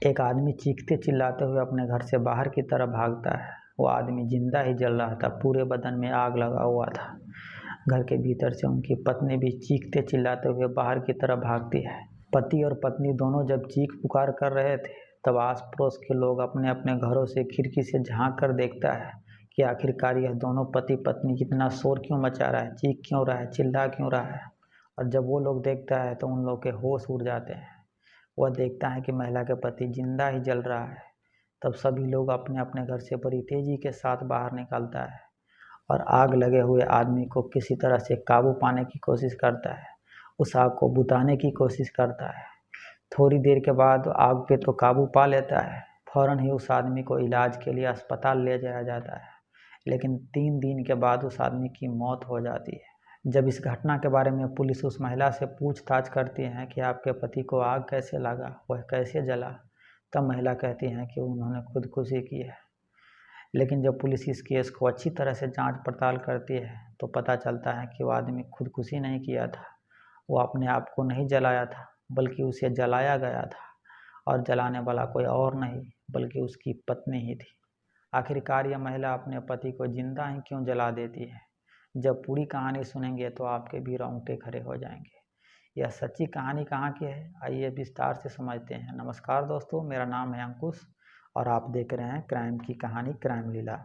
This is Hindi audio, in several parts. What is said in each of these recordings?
एक आदमी चीखते चिल्लाते हुए अपने घर से बाहर की तरफ भागता है। वो आदमी जिंदा ही जल रहा था, पूरे बदन में आग लगा हुआ था। घर के भीतर से उनकी पत्नी भी चीखते चिल्लाते हुए बाहर की तरफ भागती है। पति और पत्नी दोनों जब चीख पुकार कर रहे थे, तब आस पड़ोस के लोग अपने अपने घरों से खिड़की से झांक कर देखता है कि आखिरकार यह दोनों पति पत्नी इतना शोर क्यों मचा रहा है, चीख क्यों रहा है, चिल्ला क्यों रहा है। और जब वो लोग देखता है तो उन लोग के होश उड़ जाते हैं। वह देखता है कि महिला के पति जिंदा ही जल रहा है। तब सभी लोग अपने अपने घर से बड़ी तेजी के साथ बाहर निकलता है और आग लगे हुए आदमी को किसी तरह से काबू पाने की कोशिश करता है। उस आग को बुझाने की कोशिश करता है। थोड़ी देर के बाद आग पे तो काबू पा लेता है। फौरन ही उस आदमी को इलाज के लिए अस्पताल ले जाया जाता है, लेकिन 3 दिन के बाद उस आदमी की मौत हो जाती है। जब इस घटना के बारे में पुलिस उस महिला से पूछताछ करती है कि आपके पति को आग कैसे लगा, वह कैसे जला, तब महिला कहती हैं कि उन्होंने खुदकुशी की है। लेकिन जब पुलिस इस केस को अच्छी तरह से जांच पड़ताल करती है तो पता चलता है कि वो आदमी खुदकुशी नहीं किया था। वो अपने आप को नहीं जलाया था, बल्कि उसे जलाया गया था। और जलाने वाला कोई और नहीं बल्कि उसकी पत्नी ही थी। आखिरकार यह महिला अपने पति को जिंदा ही क्यों जला देती है? जब पूरी कहानी सुनेंगे तो आपके भी रोंगटे खड़े हो जाएंगे। यह सच्ची कहानी कहाँ की है, आइए विस्तार से समझते हैं। नमस्कार दोस्तों, मेरा नाम है अंकुश और आप देख रहे हैं क्राइम की कहानी, क्राइम लीला।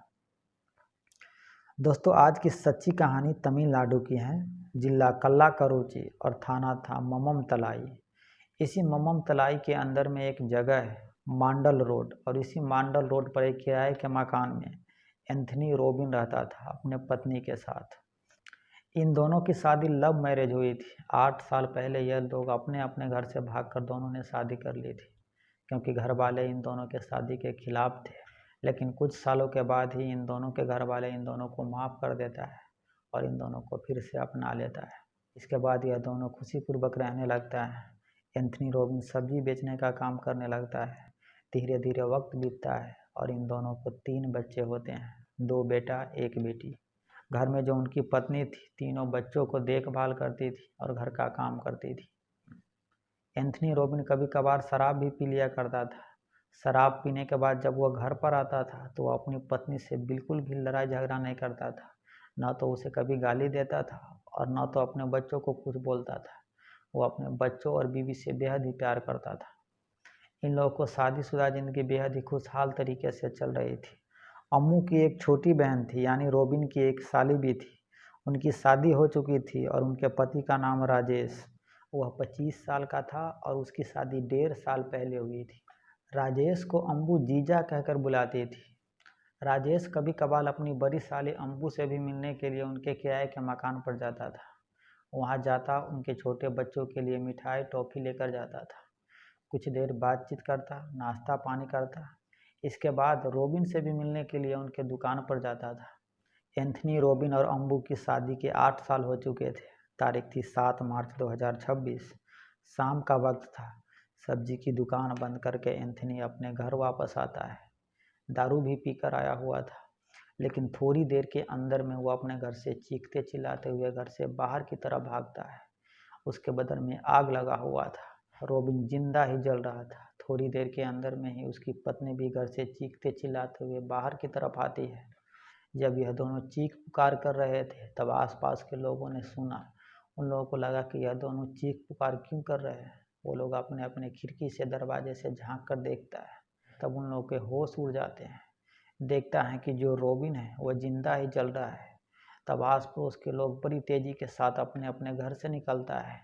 दोस्तों, आज की सच्ची कहानी तमिलनाडु की है। जिला कल्लाकरुची और थाना था मम्मम तलाई। इसी मम्मम तलाई के अंदर में एक जगह है मांडल रोड, और इसी मांडल रोड पर एक किराए के मकान में एंथनी रोबिन रहता था अपने पत्नी के साथ। इन दोनों की शादी लव मैरिज हुई थी। 8 साल पहले यह लोग अपने अपने घर से भागकर दोनों ने शादी कर ली थी, क्योंकि घर वाले इन दोनों के शादी के खिलाफ थे। लेकिन कुछ सालों के बाद ही इन दोनों के घर वाले इन दोनों को माफ़ कर देता है और इन दोनों को फिर से अपना लेता है। इसके बाद यह दोनों खुशीपूर्वक रहने लगता है। एंथनी रोबिन सब्जी बेचने का काम करने लगता है। धीरे धीरे वक्त बीतता है और इन दोनों को 3 बच्चे होते हैं, 2 बेटा 1 बेटी। घर में जो उनकी पत्नी थी, तीनों बच्चों को देखभाल करती थी और घर का काम करती थी। एंथनी रोबिन कभी कभार शराब भी पी लिया करता था। शराब पीने के बाद जब वह घर पर आता था तो वह अपनी पत्नी से बिल्कुल भी लड़ाई झगड़ा नहीं करता था। न तो उसे कभी गाली देता था और न तो अपने बच्चों को कुछ बोलता था। वो अपने बच्चों और बीवी से बेहद ही प्यार करता था। इन लोगों को शादीशुदा जिंदगी बेहद ही खुशहाल तरीके से चल रही थी। अम्मू की एक छोटी बहन थी, यानी रोबिन की एक साली भी थी। उनकी शादी हो चुकी थी और उनके पति का नाम राजेश। वह 25 साल का था और उसकी शादी 1.5 साल पहले हुई थी। राजेश को अम्बू जीजा कहकर बुलाती थी। राजेश कभी कभार अपनी बड़ी साली अम्बू से भी मिलने के लिए उनके किराए के मकान पर जाता था। वहाँ जाता, उनके छोटे बच्चों के लिए मिठाई टॉफ़ी लेकर जाता था। कुछ देर बातचीत करता, नाश्ता पानी करता। इसके बाद रोबिन से भी मिलने के लिए उनके दुकान पर जाता था। एंथनी रोबिन और अम्बू की शादी के 8 साल हो चुके थे। तारीख थी 7 मार्च 2026। शाम का वक्त था। सब्जी की दुकान बंद करके एंथनी अपने घर वापस आता है। दारू भी पीकर आया हुआ था, लेकिन थोड़ी देर के अंदर में वो अपने घर से चीखते चिल्लाते हुए घर से बाहर की तरफ भागता है। उसके बदन में आग लगा हुआ था। रोबिन जिंदा ही जल रहा था। थोड़ी देर के अंदर में ही उसकी पत्नी भी घर से चीखते चिल्लाते हुए बाहर की तरफ आती है। जब यह दोनों चीख पुकार कर रहे थे तब आसपास के लोगों ने सुना। उन लोगों को लगा कि यह दोनों चीख पुकार क्यों कर रहे हैं। वो लोग अपने अपने खिड़की से दरवाजे से झांक कर देखता है। तब उन लोगों के होश उड़ जाते हैं। देखता है कि जो रोबिन है वह जिंदा ही जल रहा है। तब आस पड़ोस के लोग बड़ी तेजी के साथ अपने अपने घर से निकलता है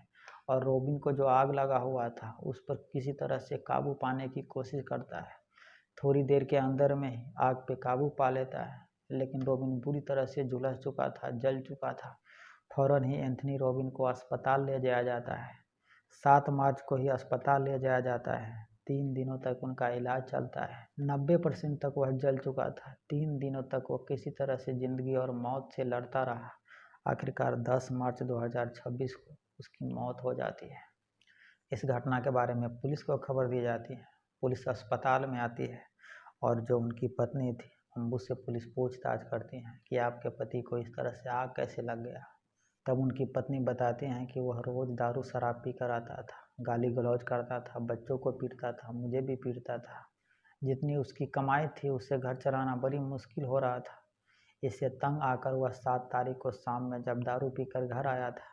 और रोबिन को जो आग लगा हुआ था उस पर किसी तरह से काबू पाने की कोशिश करता है। थोड़ी देर के अंदर में ही आग पे काबू पा लेता है, लेकिन रोबिन बुरी तरह से झुलस चुका था, जल चुका था। फौरन ही एंथनी रोबिन को अस्पताल ले जाया जाता है। 7 मार्च को ही अस्पताल ले जाया जाता है। 3 दिनों तक उनका इलाज चलता है। 90% तक वह जल चुका था। 3 दिनों तक वह किसी तरह से जिंदगी और मौत से लड़ता रहा। आखिरकार 10 मार्च 2026 को उसकी मौत हो जाती है। इस घटना के बारे में पुलिस को खबर दी जाती है। पुलिस अस्पताल में आती है और जो उनकी पत्नी थी अम्बू से पुलिस पूछताछ करती है कि आपके पति को इस तरह से आग कैसे लग गया। तब उनकी पत्नी बताती हैं कि वह रोज़ दारू शराब पी कर आता था। गाली गलौज करता था, बच्चों को पीटता था, मुझे भी पीटता था। जितनी उसकी कमाई थी उससे घर चलाना बड़ी मुश्किल हो रहा था। इससे तंग आकर वह 7 तारीख को शाम में जब दारू पीकर घर आया था,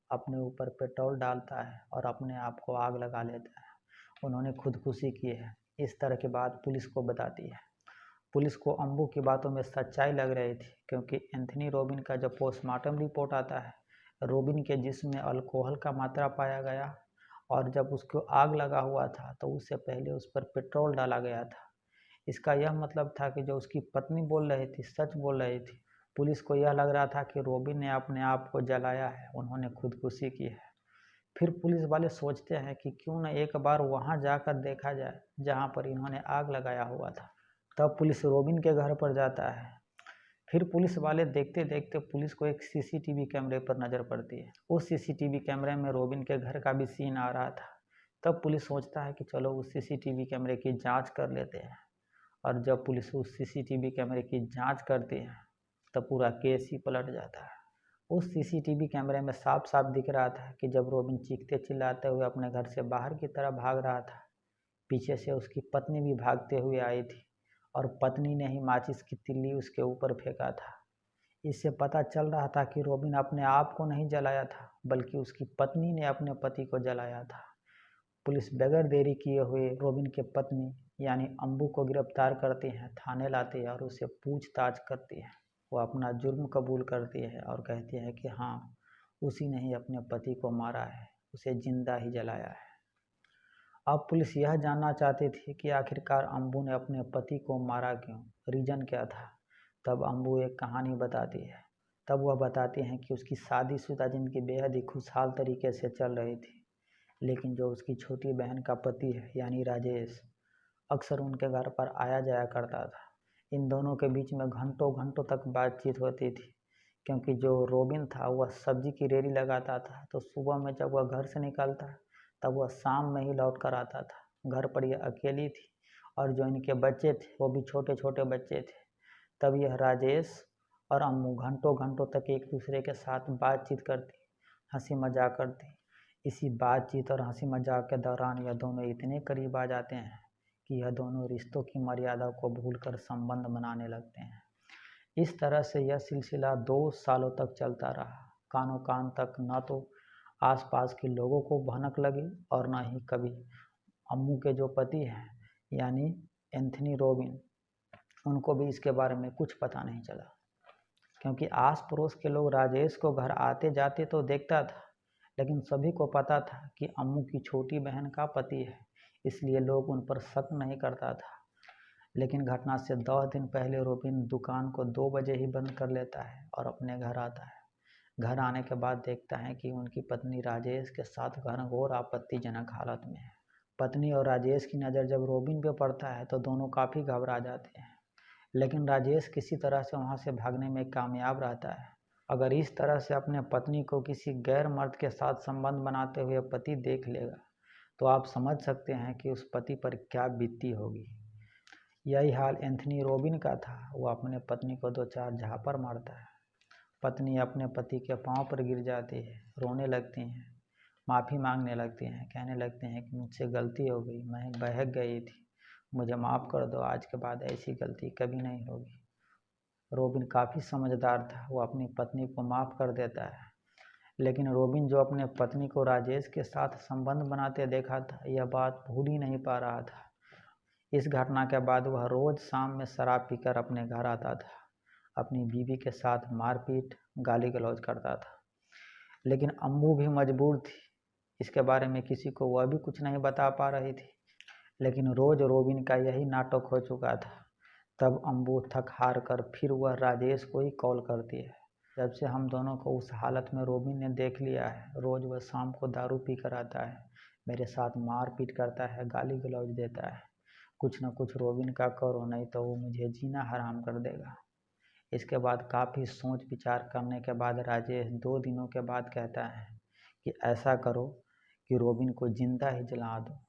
अपने ऊपर पेट्रोल डालता है और अपने आप को आग लगा लेता है। उन्होंने खुदकुशी की है। इस तरह की बात पुलिस को बताती है। पुलिस को अंबू की बातों में सच्चाई लग रही थी, क्योंकि एंथनी रॉबिन का जब पोस्टमार्टम रिपोर्ट आता है, रॉबिन के जिस्म में अल्कोहल का मात्रा पाया गया और जब उसको आग लगा हुआ था तो उससे पहले उस पर पेट्रोल डाला गया था। इसका यह मतलब था कि जो उसकी पत्नी बोल रही थी सच बोल रही थी। पुलिस को यह लग रहा था कि रॉबिन ने अपने आप को जलाया है, उन्होंने खुदकुशी की है। फिर पुलिस वाले सोचते हैं कि क्यों न एक बार वहां जाकर देखा जाए जहां पर इन्होंने आग लगाया हुआ था। तब पुलिस रॉबिन के घर पर जाता है। फिर पुलिस वाले देखते देखते पुलिस को एक सीसीटीवी कैमरे पर नज़र पड़ती है। उस सीसीटीवी कैमरे में रॉबिन के घर का भी सीन आ रहा था। तब पुलिस सोचता है कि चलो उस सीसीटीवी कैमरे की जांच कर लेते हैं। और जब पुलिस उस सीसीटीवी कैमरे की जांच करती है तब पूरा केस ही पलट जाता है। उस सीसीटीवी कैमरे में साफ साफ दिख रहा था कि जब रॉबिन चीखते चिल्लाते हुए अपने घर से बाहर की तरफ भाग रहा था, पीछे से उसकी पत्नी भी भागते हुए आई थी और पत्नी ने ही माचिस की तिल्ली उसके ऊपर फेंका था। इससे पता चल रहा था कि रॉबिन अपने आप को नहीं जलाया था, बल्कि उसकी पत्नी ने अपने पति को जलाया था। पुलिस बगैर देरी किए हुए रॉबिन के पत्नी यानी अंबू को गिरफ्तार करती है, थाने लाती है और उससे पूछताछ करती है। वो अपना जुर्म कबूल करती है और कहती है कि हाँ, उसी ने ही अपने पति को मारा है, उसे जिंदा ही जलाया है। अब पुलिस यह जानना चाहती थी कि आखिरकार अंबू ने अपने पति को मारा क्यों, रीजन क्या था। तब अंबू एक कहानी बताती है। तब वह बताती हैं कि उसकी शादीशुदा जिंदगी बेहद ही खुशहाल तरीके से चल रही थी, लेकिन जो उसकी छोटी बहन का पति है यानी राजेश, अक्सर उनके घर पर आया जाया करता था। इन दोनों के बीच में घंटों घंटों तक बातचीत होती थी, क्योंकि जो रॉबिन था वह सब्जी की रेडी लगाता था, तो सुबह में जब वह घर से निकलता तब वह शाम में ही लौट कर आता था। घर पर यह अकेली थी और जो इनके बच्चे थे वो भी छोटे छोटे बच्चे थे। तब यह राजेश और अम्मू घंटों घंटों तक एक दूसरे के साथ बातचीत करती, हंसी मजाक करती। इसी बातचीत और हंसी मजाक के दौरान यह दोनों इतने करीब आ जाते हैं कि यह दोनों रिश्तों की मर्यादा को भूलकर संबंध बनाने लगते हैं। इस तरह से यह सिलसिला 2 सालों तक चलता रहा। कानों कान तक न तो आसपास के लोगों को भनक लगी और न ही कभी अम्मू के जो पति हैं यानी एंथनी रॉबिन, उनको भी इसके बारे में कुछ पता नहीं चला, क्योंकि आस पड़ोस के लोग राजेश को घर आते जाते तो देखता था, लेकिन सभी को पता था कि अम्मू की छोटी बहन का पति है, इसलिए लोग उन पर शक नहीं करता था। लेकिन घटना से 10 दिन पहले रॉबिन दुकान को 2 बजे ही बंद कर लेता है और अपने घर आता है। घर आने के बाद देखता है कि उनकी पत्नी राजेश के साथ घनघोर आपत्तिजनक हालत में है। पत्नी और राजेश की नज़र जब रॉबिन पे पड़ता है तो दोनों काफ़ी घबरा जाते हैं, लेकिन राजेश किसी तरह से वहाँ से भागने में कामयाब रहता है। अगर इस तरह से अपने पत्नी को किसी गैर मर्द के साथ संबंध बनाते हुए पति देख लेगा तो आप समझ सकते हैं कि उस पति पर क्या बीतती होगी। यही हाल एंथनी रॉबिन का था। वो अपने पत्नी को 2-4 झापड़ मारता है। पत्नी अपने पति के पांव पर गिर जाती है, रोने लगती हैं, माफ़ी मांगने लगती हैं, कहने लगते हैं कि मुझसे गलती हो गई, मैं बहक गई थी, मुझे माफ़ कर दो, आज के बाद ऐसी गलती कभी नहीं होगी। रॉबिन काफ़ी समझदार था, वो अपनी पत्नी को माफ़ कर देता है, लेकिन रॉबिन जो अपने पत्नी को राजेश के साथ संबंध बनाते देखा था, यह बात भूल ही नहीं पा रहा था। इस घटना के बाद वह रोज़ शाम में शराब पीकर अपने घर आता था, अपनी बीवी के साथ मारपीट गाली गलौज करता था। लेकिन अम्मू भी मजबूर थी, इसके बारे में किसी को वह भी कुछ नहीं बता पा रही थी। लेकिन रोज़ रॉबिन का यही नाटक हो चुका था। तब अम्बू थक हार कर फिर वह राजेश को ही कॉल करती है। जब से हम दोनों को उस हालत में रॉबिन ने देख लिया है, रोज़ वह शाम को दारू पी कर आता है, मेरे साथ मारपीट करता है, गाली गलौज देता है। कुछ न कुछ रॉबिन का करो, नहीं तो वो मुझे जीना हराम कर देगा। इसके बाद काफ़ी सोच विचार करने के बाद राजेश 2 दिनों के बाद कहता है कि ऐसा करो कि रॉबिन को जिंदा ही जला दो।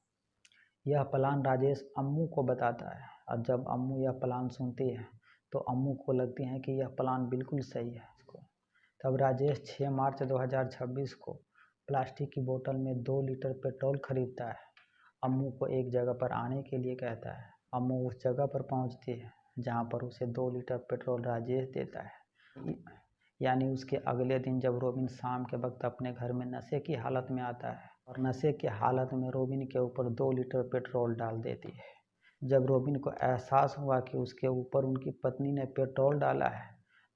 यह प्लान राजेश अम्मू को बताता है और जब अम्मू यह प्लान सुनती है तो अम्मू को लगती है कि यह प्लान बिल्कुल सही है। तब राजेश 6 मार्च 2026 को प्लास्टिक की बोतल में 2 लीटर पेट्रोल खरीदता है। अम्मू को एक जगह पर आने के लिए कहता है। अम्मू उस जगह पर पहुंचती है जहां पर उसे 2 लीटर पेट्रोल राजेश देता है। यानी उसके अगले दिन जब रोबिन शाम के वक्त अपने घर में नशे की हालत में आता है और नशे की हालत में रोबिन के ऊपर 2 लीटर पेट्रोल डाल देती है। जब रोबिन को एहसास हुआ कि उसके ऊपर उनकी पत्नी ने पेट्रोल डाला है,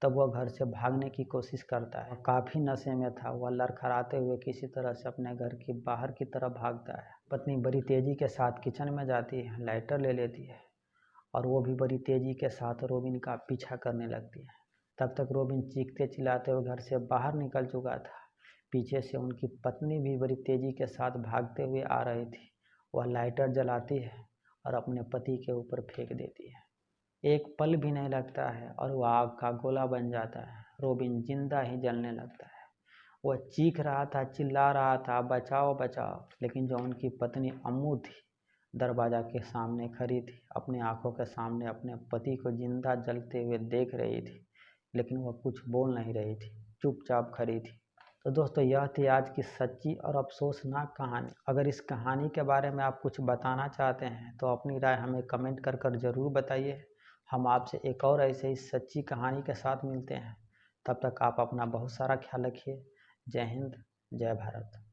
तब वह घर से भागने की कोशिश करता है। काफ़ी नशे में था। वह लड़खड़ाते हुए किसी तरह से अपने घर की बाहर की तरफ भागता है। पत्नी बड़ी तेज़ी के साथ किचन में जाती है, लाइटर ले लेती है और वो भी बड़ी तेज़ी के साथ रोबिन का पीछा करने लगती है। तब तक रोबिन चीखते चिल्लाते हुए घर से बाहर निकल चुका था। पीछे से उनकी पत्नी भी बड़ी तेज़ी के साथ भागते हुए आ रही थी। वह लाइटर जलाती है और अपने पति के ऊपर फेंक देती है। एक पल भी नहीं लगता है और वह आग का गोला बन जाता है। रोबिन जिंदा ही जलने लगता है। वह चीख रहा था, चिल्ला रहा था, बचाओ बचाओ, लेकिन जो उनकी पत्नी अम्मू थी, दरवाज़ा के सामने खड़ी थी, अपनी आंखों के सामने अपने पति को जिंदा जलते हुए देख रही थी, लेकिन वह कुछ बोल नहीं रही थी, चुपचाप खड़ी थी। तो दोस्तों, यह थी आज की सच्ची और अफसोसनाक कहानी। अगर इस कहानी के बारे में आप कुछ बताना चाहते हैं तो अपनी राय हमें कमेंट कर ज़रूर बताइए। हम आपसे एक और ऐसे ही सच्ची कहानी के साथ मिलते हैं। तब तक आप अपना बहुत सारा ख्याल रखिए। जय हिंद, जय भारत।